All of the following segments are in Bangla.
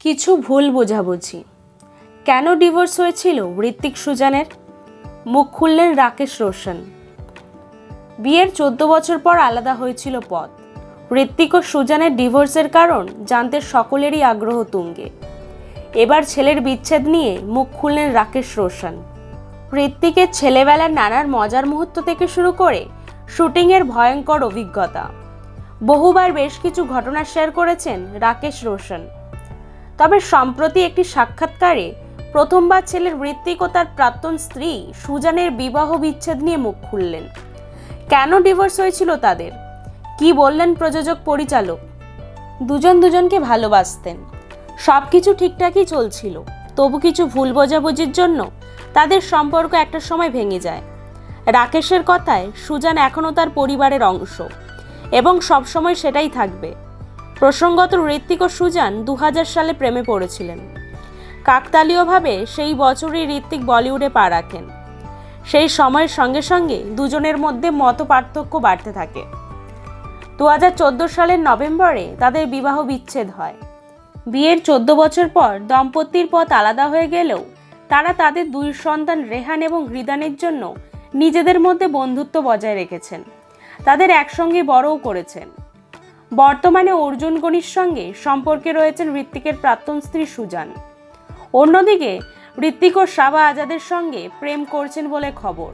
কিছু ভুল বোঝাবুঝি। কেন ডিভোর্স হয়েছিল ঋত্বিক সুজানের? মুখ খুললেন রাকেশ রোশন। বিয়ের 14 বছর পর আলাদা হয়েছিল পথ। ঋত্বিক ও সুজানের ডিভোর্সের কারণ জানতে সকলেরই আগ্রহ তুঙ্গে। এবার ছেলের বিচ্ছেদ নিয়ে মুখ খুললেন রাকেশ রোশন। ঋত্বিকের ছেলেবেলার নানার মজার মুহূর্ত থেকে শুরু করে শুটিংয়ের ভয়ঙ্কর অভিজ্ঞতা, বহুবার বেশ কিছু ঘটনা শেয়ার করেছেন রাকেশ রোশন। তবে সম্প্রতি একটি সাক্ষাৎকারে প্রথমবার ছেলের ঋত্বিক ও তার প্রাক্তন স্ত্রী সুজানের বিবাহ বিচ্ছেদ নিয়ে মুখ খুললেন। কেন ডিভোর্স হয়েছিল তাদের, কি বললেন প্রযোজক পরিচালক? দুজন দুজনকে ভালোবাসতেন, সব কিছু ঠিকঠাকই চলছিল, তবু কিছু ভুল বোঝাবুঝির জন্য তাদের সম্পর্ক একটা সময় ভেঙে যায়। রাকেশের কথায় সুজান এখনও তার পরিবারের অংশ এবং সবসময় সেটাই থাকবে। প্রসঙ্গত ঋত্বিক ও সুজান 2000 সালে প্রেমে পড়েছিলেন। কাকতালীয়ভাবে সেই বছরই ঋত্বিক বলিউডে পা রাখেন। সেই সময়ের সঙ্গে সঙ্গে দুজনের মধ্যে মত পার্থক্য বাড়তে থাকে। 2014 সালের নভেম্বরে তাদের বিবাহ বিচ্ছেদ হয়। বিয়ের 14 বছর পর দম্পতির পথ আলাদা হয়ে গেলেও তারা তাদের 2 সন্তান রেহান এবং হৃদানের জন্য নিজেদের মধ্যে বন্ধুত্ব বজায় রেখেছেন। তাদের একসঙ্গে বড়ও করেছেন। বর্তমানে অর্জুন গনির সঙ্গে সম্পর্কে রয়েছেন ঋত্বিকের প্রাক্তন স্ত্রী সুজান। অন্যদিকে ঋত্বিক ও সাবা আজাদের সঙ্গে প্রেম করছেন বলে খবর।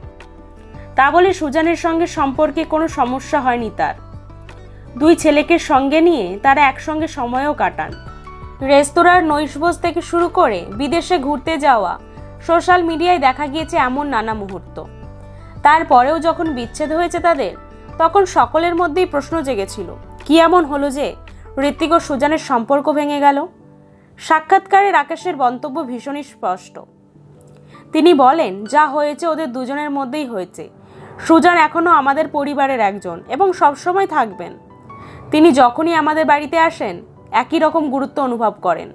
তা বলে সুজানের সঙ্গে সম্পর্কে কোনো সমস্যা হয়নি তার। 2 ছেলেকে সঙ্গে নিয়ে তারা একসঙ্গে সময়ও কাটান। রেস্তোরাঁর নৈশভোজ থেকে শুরু করে বিদেশে ঘুরতে যাওয়া, সোশ্যাল মিডিয়ায় দেখা গিয়েছে এমন নানা মুহূর্ত। তারপরেও যখন বিচ্ছেদ হয়েছে তাদের, তখন সকলের মধ্যেই প্রশ্ন জেগেছিল, কি এমন হলো যে ঋত্বিক ও সুজানের সম্পর্ক ভেঙে গেল? সাক্ষাৎকারে রাকেশের মন্তব্য ভীষণই স্পষ্ট। তিনি বলেন, যা হয়েছে ওদের দুজনের মধ্যেই হয়েছে। সুজান এখনও আমাদের পরিবারের একজন এবং সবসময় থাকবেন। তিনি যখনই আমাদের বাড়িতে আসেন একই রকম গুরুত্ব অনুভব করেন।